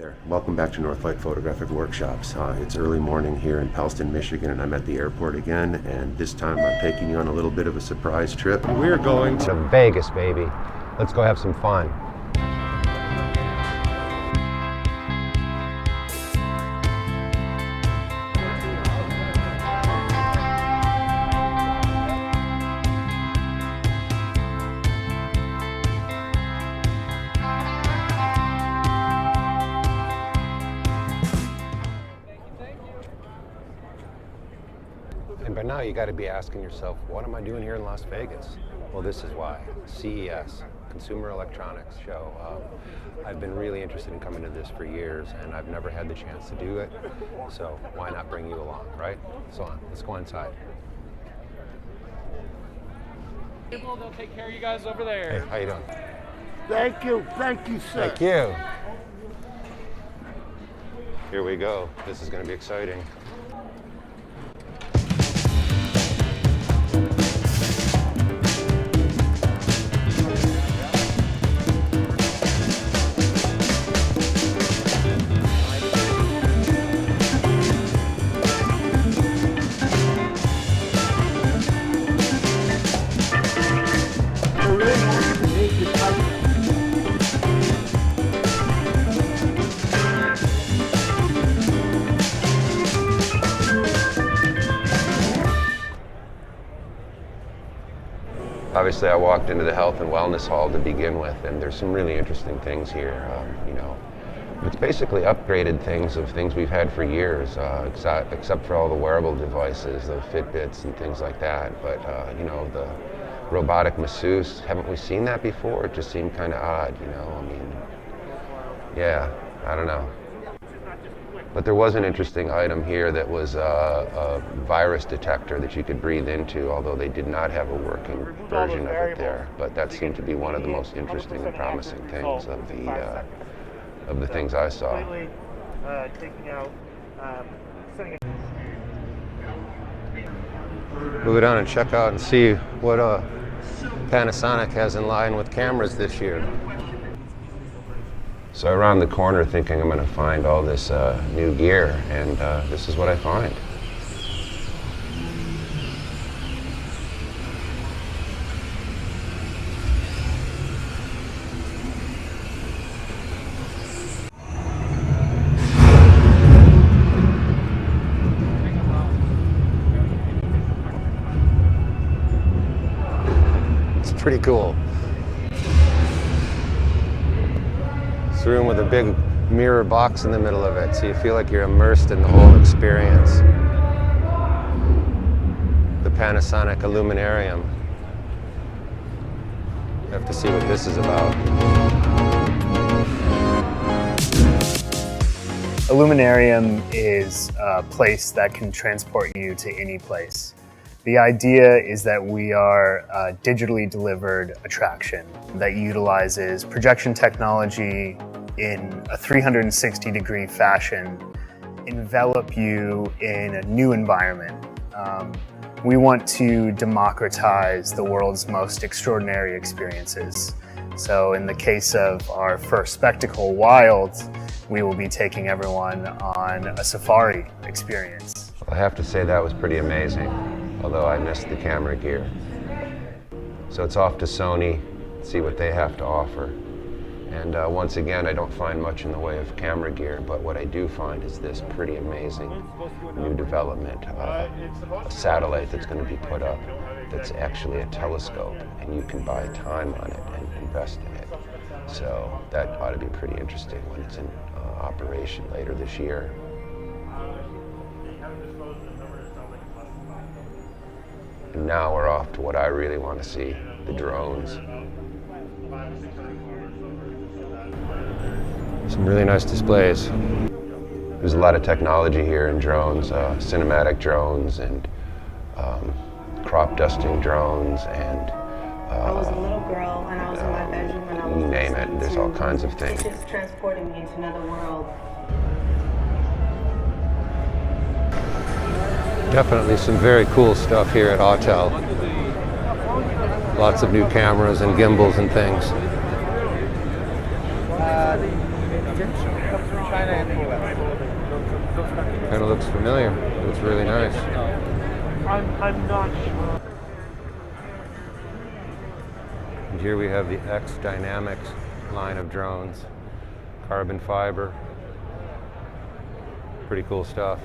there. Welcome back to Northlight Photographic Workshops. It's early morning here in Pellston, Michigan, and I'm at the airport again, and this time I'm taking you on a little bit of a surprise trip. We're going to Vegas, baby. Let's go have some fun. And by now you got to be asking yourself, what am I doing here in Las Vegas? Well, this is why. CES, Consumer Electronics Show. I've been really interested in coming to this for years, and I've never had the chance to do it. So why not bring you along, right? So let's go inside. They'll take care of you guys over there. Hey, how you doing? Thank you, sir. Thank you. Here we go. This is going to be exciting. Obviously, I walked into the health and wellness hall to begin with, and there's some really interesting things here. It's basically upgraded things of things we've had for years, except for all the wearable devices, the Fitbits and things like that. But the robotic masseuse, haven't we seen that before? It just seemed kind of odd, Yeah, I don't know. But there was an interesting item here that was a virus detector that you could breathe into, although they did not have a working version of it there. But that seemed to be one of the most interesting and promising things of the things I saw. We'll go down and check out and see what Panasonic has in line with cameras this year. So I round the corner thinking I'm going to find all this new gear, and this is what I find. It's pretty cool. Room with a big mirror box in the middle of it, so you feel like you're immersed in the whole experience. The Panasonic Illuminarium. You have to see what this is about. Illuminarium is a place that can transport you to any place. The idea is that we are a digitally delivered attraction that utilizes projection technology in a 360-degree fashion, envelop you in a new environment. We want to democratize the world's most extraordinary experiences. So in the case of our first spectacle, Wild, we will be taking everyone on a safari experience. I have to say that was pretty amazing, although I missed the camera gear. So it's off to Sony, see what they have to offer. And once again, I don't find much in the way of camera gear, but what I do find is this pretty amazing new development, a satellite that's going to be put up that's actually a telescope, and you can buy time on it and invest in it. So that ought to be pretty interesting when it's in operation later this year. And now we're off to what I really want to see, the drones. Some really nice displays. There's a lot of technology here in drones, cinematic drones and crop dusting drones and I was a little girl and I was in my bedroom and I was you name it, there's all kinds of things. It's just transporting me into another world. Definitely some very cool stuff here at Autel. Lots of new cameras and gimbals and things. China and the US. Kind of looks familiar. It looks really nice. I'm not sure. And here we have the X Dynamics line of drones. Carbon fiber. Pretty cool stuff.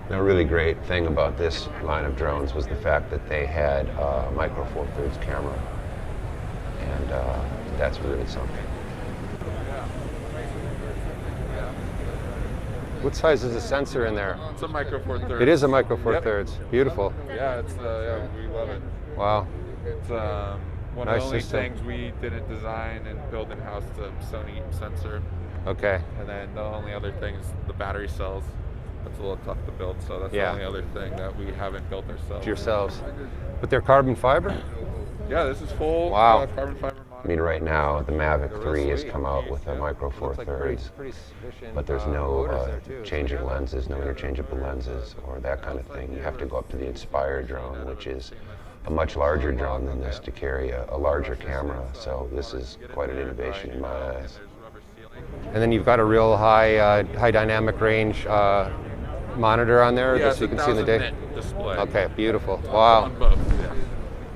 The really great thing about this line of drones was the fact that they had a micro four thirds camera. And that's really something. What size is the sensor in there? It's a micro four thirds. It is a micro four Yep. thirds. Beautiful. Yeah, it's yeah, we love it. Wow. It's one Nice of the only system. things we didn't design and build in house. The Sony sensor, Okay. and then the only other thing is the battery cells. That's a little tough to build, so that's Yeah. the only other thing that we haven't built ourselves. Yourselves. But they're carbon fiber? Yeah, this is full Wow. carbon fiber. I mean, right now, the Mavic 3 has come out with a micro four thirds, but there's no changing lenses, no interchangeable lenses, or that kind of thing. You have to go up to the Inspire drone, which is a much larger drone than this to carry a larger camera. So this is quite an innovation in my eyes. And then you've got a real high dynamic range monitor on there, Yeah, just so you can see in the day. 1000 nit display. Okay, beautiful. On Wow, both. Yeah.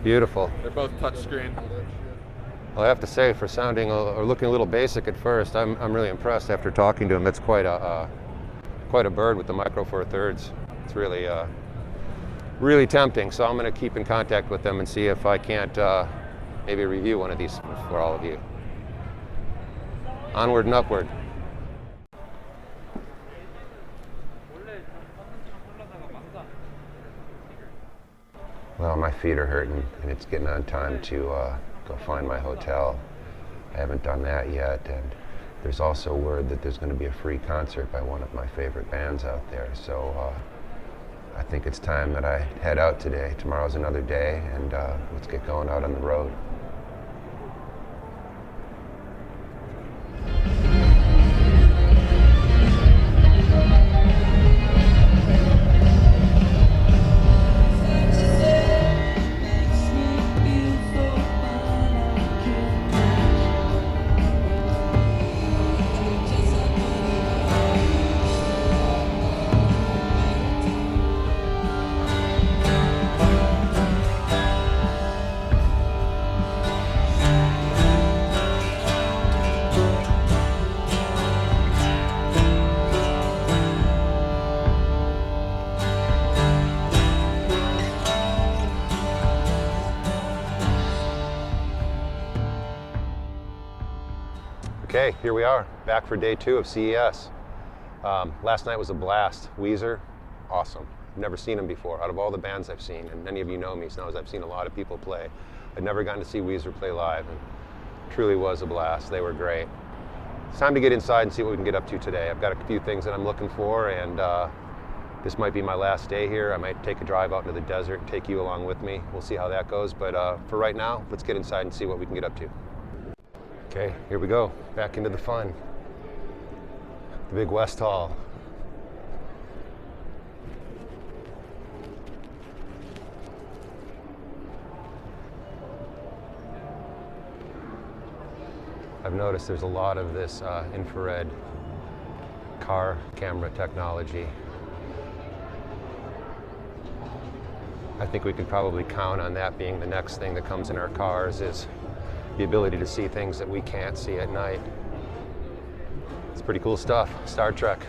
beautiful. They're both touchscreen. Well, I have to say, for sounding or looking a little basic at first, I'm really impressed after talking to him. That's quite a bird with the micro four thirds. It's really really tempting. So I'm going to keep in contact with them and see if I can't maybe review one of these for all of you. Onward and upward. Well, my feet are hurting, and it's getting on time to go find my hotel. I haven't done that yet, and there's also word that there's going to be a free concert by one of my favorite bands out there. So I think it's time that I head out today. Tomorrow's another day, and let's get going out on the road. Okay, here we are, back for day 2 of CES. Last night was a blast. Weezer, awesome. I've never seen them before. Out of all the bands I've seen, and many of you know me, so I've seen a lot of people play. I'd never gotten to see Weezer play live, and truly was a blast. They were great. It's time to get inside and see what we can get up to today. I've got a few things that I'm looking for, and this might be my last day here. I might take a drive out into the desert and take you along with me. We'll see how that goes, but for right now, let's get inside and see what we can get up to. Okay, here we go, back into the fun. The big West Hall. I've noticed there's a lot of this infrared car camera technology. I think we could probably count on that being the next thing that comes in our cars, is the ability to see things that we can't see at night. It's pretty cool stuff. Star Trek.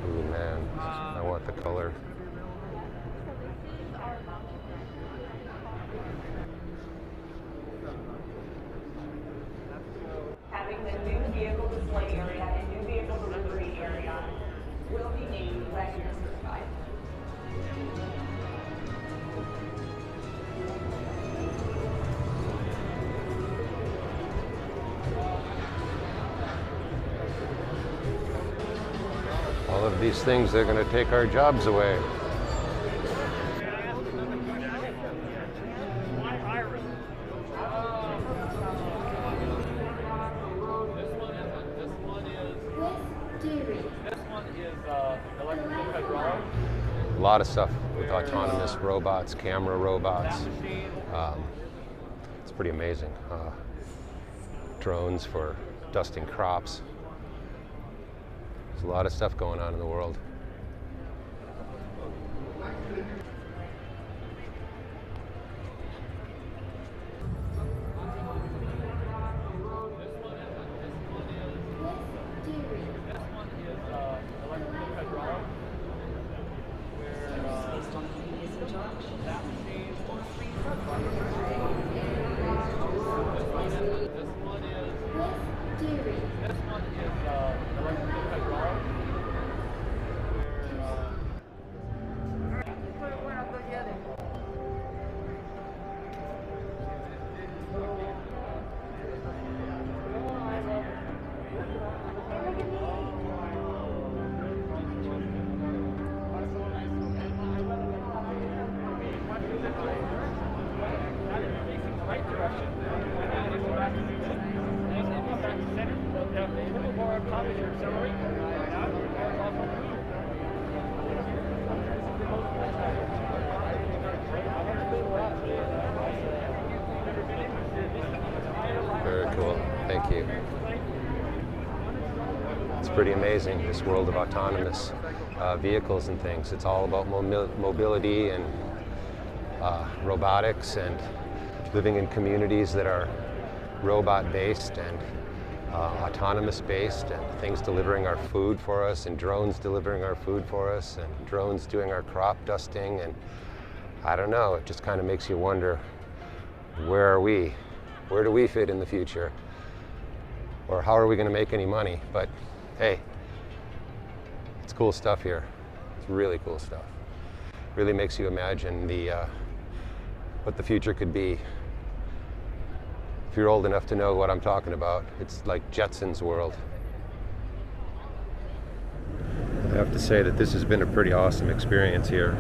Ooh, man, I want the color. Having the new vehicle display area and new vehicle delivery area will be named Western Certified. All of these things, they're going to take our jobs away. This one is electrical hydraulic. A lot of stuff. with autonomous robots, camera robots. It's pretty amazing. Drones for dusting crops. There's a lot of stuff going on in the world. Very cool. Thank you. It's pretty amazing, this world of autonomous vehicles and things. It's all about mobility and robotics and living in communities that are robot-based and autonomous-based, and things delivering our food for us, and drones delivering our food for us, and drones doing our crop dusting. And I don't know, it just kind of makes you wonder, where are we? Where do we fit in the future? Or how are we going to make any money? But hey, it's cool stuff here. It's really cool stuff. Really makes you imagine what the future could be. If you're old enough to know what I'm talking about, it's like Jetsons world. I have to say that this has been a pretty awesome experience here.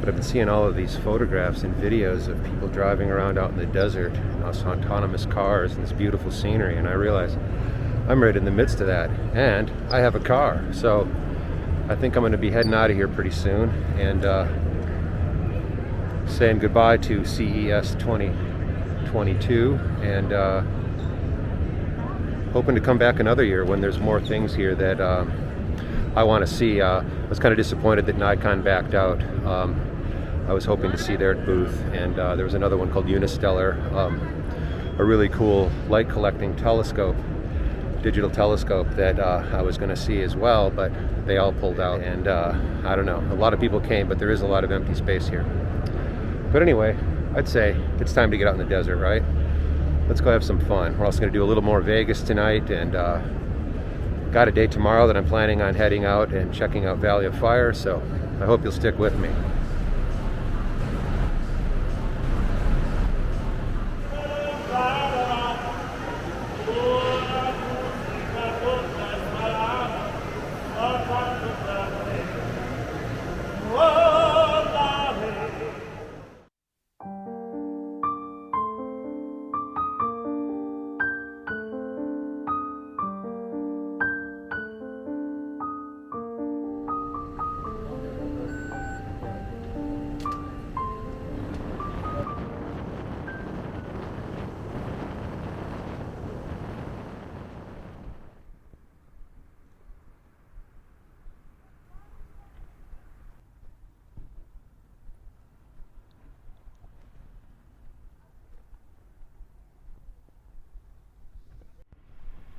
But I've been seeing all of these photographs and videos of people driving around out in the desert in those autonomous cars and this beautiful scenery, and I realize I'm right in the midst of that, and I have a car. So I think I'm going to be heading out of here pretty soon and saying goodbye to CES 2022 and hoping to come back another year when there's more things here that I want to see. I was kind of disappointed that Nikon backed out. I was hoping to see their booth, and there was another one called Unistellar, a really cool light collecting telescope, digital telescope that I was going to see as well, but they all pulled out, and I don't know, a lot of people came, but there is a lot of empty space here. But anyway, I'd say it's time to get out in the desert, right? Let's go have some fun. We're also going to do a little more Vegas tonight, and got a day tomorrow that I'm planning on heading out and checking out Valley of Fire, so I hope you'll stick with me.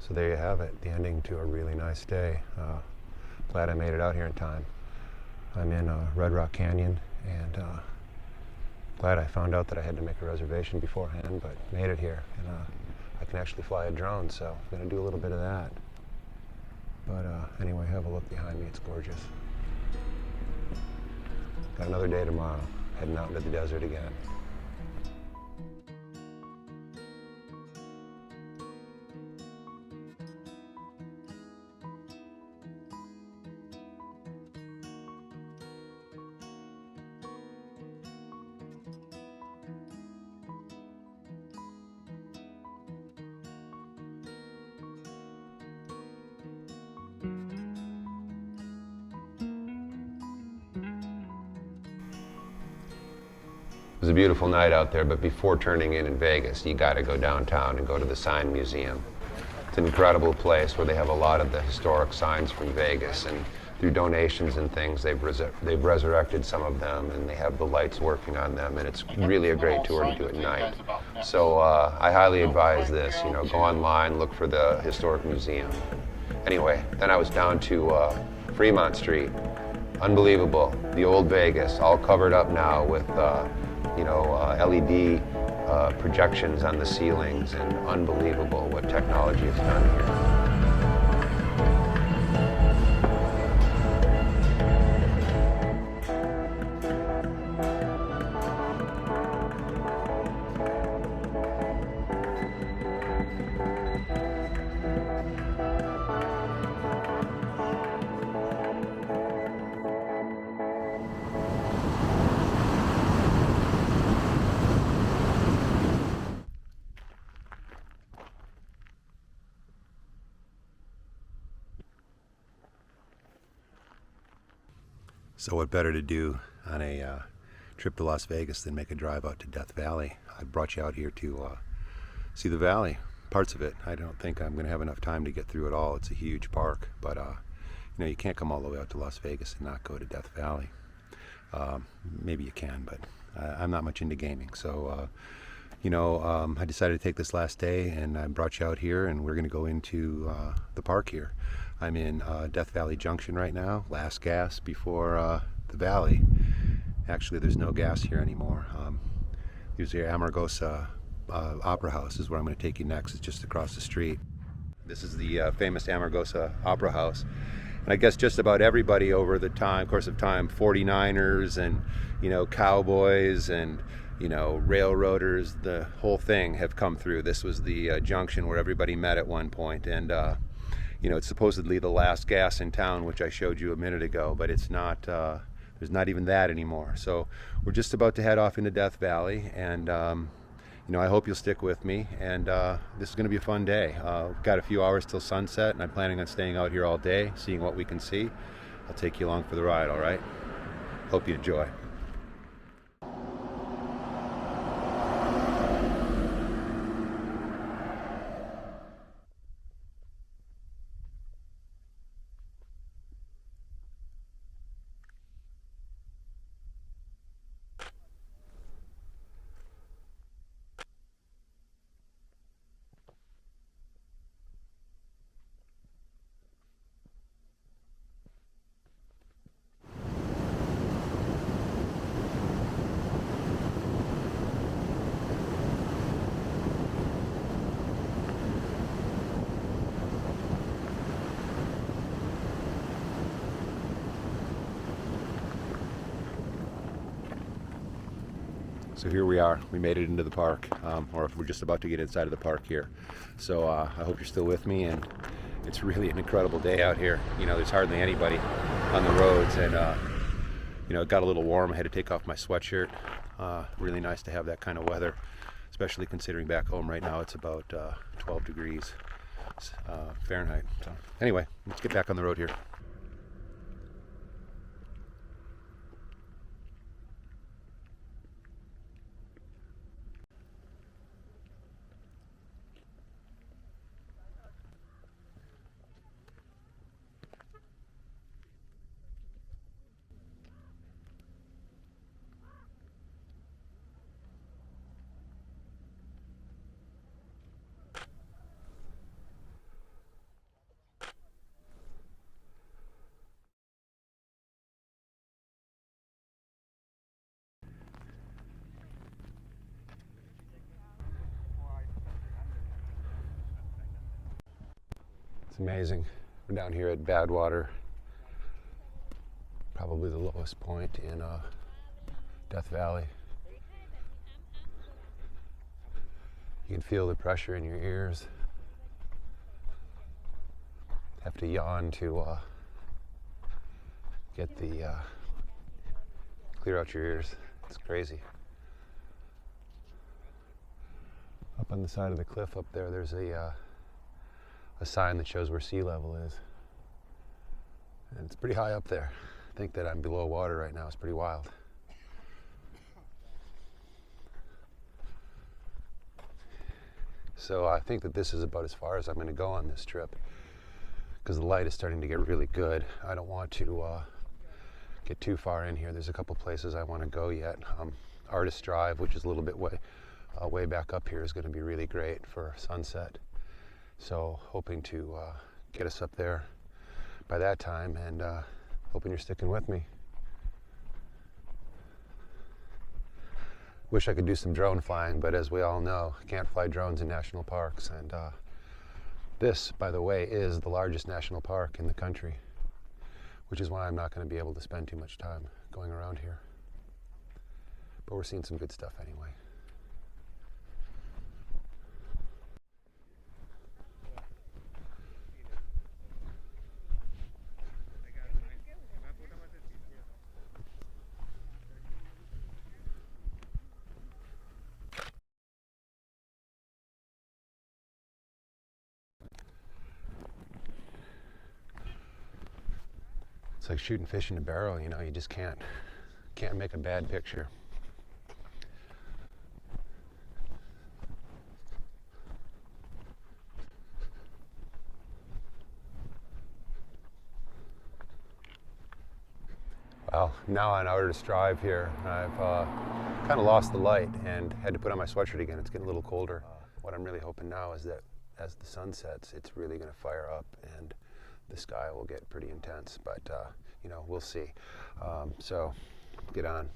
So there you have it, the ending to a really nice day. Glad I made it out here in time. I'm in Red Rock Canyon, and glad I found out that I had to make a reservation beforehand, but made it here. And I can actually fly a drone, so I'm going to do a little bit of that. But anyway, have a look behind me, it's gorgeous. Got another day tomorrow, heading out into the desert again. It was a beautiful night out there, but before turning in Vegas, you got to go downtown and go to the Sign Museum. It's an incredible place where they have a lot of the historic signs from Vegas, and through donations and things, they've resurrected some of them, and they have the lights working on them, and it's really a great tour to do at night. So I highly advise this. You know, go online, look for the historic museum. Anyway, then I was down to Fremont Street. Unbelievable. The old Vegas, all covered up now with LED projections on the ceilings, and unbelievable what technology has done here. So what better to do on a trip to Las Vegas than make a drive out to Death Valley? I brought you out here to see the valley, parts of it. I don't think I'm going to have enough time to get through it all. It's a huge park, but you can't come all the way out to Las Vegas and not go to Death Valley. Maybe you can, but I'm not much into gaming. So, I decided to take this last day, and I brought you out here, and we're going to go into the park here. I'm in Death Valley Junction right now, last gas before the valley. Actually, there's no gas here anymore. Here's the Amargosa Opera House is where I'm going to take you next. It's just across the street. This is the famous Amargosa Opera House. And I guess just about everybody over the course of time, 49ers and, cowboys and, railroaders, the whole thing have come through. This was the junction where everybody met at one point. And, it's supposedly the last gas in town, which I showed you a minute ago, but it's not, there's not even that anymore. So we're just about to head off into Death Valley, and I hope you'll stick with me, and this is going to be a fun day. We've got a few hours till sunset, and I'm planning on staying out here all day, seeing what we can see. I'll take you along for the ride, all right? Hope you enjoy. So here we are. We made it into the park, or we're just about to get inside of the park here. So I hope you're still with me, and it's really an incredible day out here. There's hardly anybody on the roads, and it got a little warm. I had to take off my sweatshirt. Really nice to have that kind of weather, especially considering back home right now it's about 12 degrees Fahrenheit. So anyway, let's get back on the road here. It's amazing. We're down here at Badwater, probably the lowest point in Death Valley. You can feel the pressure in your ears. Have to yawn to get the clear out your ears. It's crazy. Up on the side of the cliff up there, there's a sign that shows where sea level is. And it's pretty high up there. I think that I'm below water right now. It's pretty wild. So I think that this is about as far as I'm going to go on this trip because the light is starting to get really good. I don't want to get too far in here. There's a couple places I want to go yet. Artist Drive, which is a little bit way back up here, is going to be really great for sunset. So hoping to get us up there by that time, and hoping you're sticking with me. Wish I could do some drone flying, but as we all know, can't fly drones in national parks. And this, by the way, is the largest national park in the country, which is why I'm not going to be able to spend too much time going around here. But we're seeing some good stuff anyway. It's like shooting fish in a barrel, you know, you just can't make a bad picture. Well, now on Artist Drive here, I've kind of lost the light and had to put on my sweatshirt again. It's getting a little colder. What I'm really hoping now is that as the sun sets, it's really going to fire up and the sky will get pretty intense, but you know, we'll see. So get on.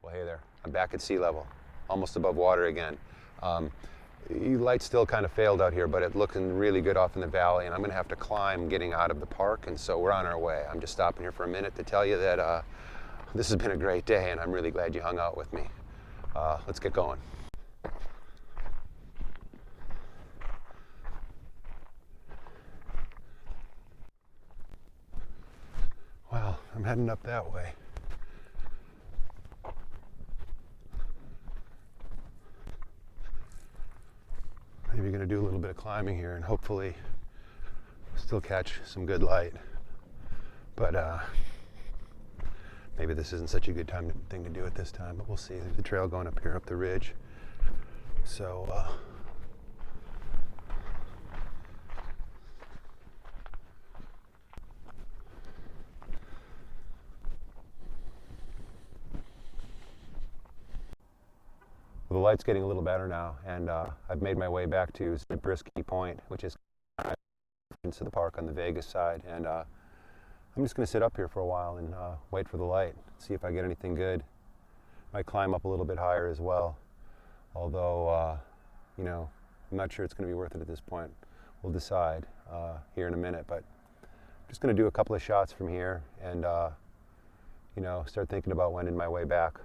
Well, hey there, I'm back at sea level, almost above water again. The light still kind of failed out here, but it's looking really good off in the valley, and I'm going to have to climb getting out of the park, and so we're on our way. I'm just stopping here for a minute to tell you that this has been a great day, and I'm really glad you hung out with me. Let's get going. Well, I'm heading up that way. Maybe going to do a little bit of climbing here and hopefully still catch some good light. But maybe this isn't such a good thing to do at this time, but we'll see. There's a trail going up here, up the ridge. So the light's getting a little better now, and I've made my way back to Zabriskie Point, which is into the park on the Vegas side, and I'm just going to sit up here for a while and wait for the light, see if I get anything good. Might climb up a little bit higher as well, although you know, I'm not sure it's going to be worth it at this point. We'll decide here in a minute, but I'm just going to do a couple of shots from here and you know, start thinking about wending my way back.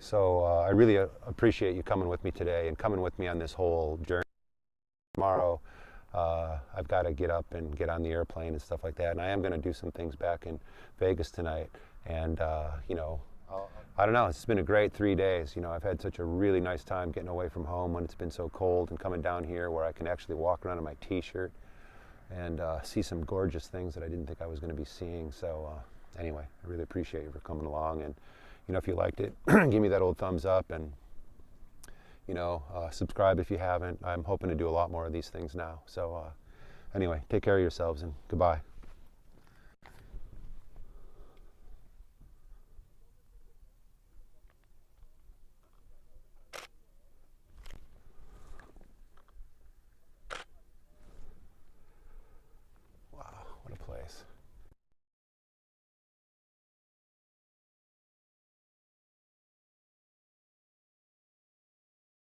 So I really appreciate you coming with me today and coming with me on this whole journey. Tomorrow I've got to get up and get on the airplane and stuff like that, and I am going to do some things back in Vegas tonight, and you know, I don't know, it's been a great 3 days. You know, I've had such a really nice time getting away from home when it's been so cold, and coming down here where I can actually walk around in my t-shirt and see some gorgeous things that I didn't think I was going to be seeing. So anyway, I really appreciate you for coming along, and you know, if you liked it, give me that old thumbs up, and you know, subscribe if you haven't. I'm hoping to do a lot more of these things now. So anyway, take care of yourselves, and goodbye.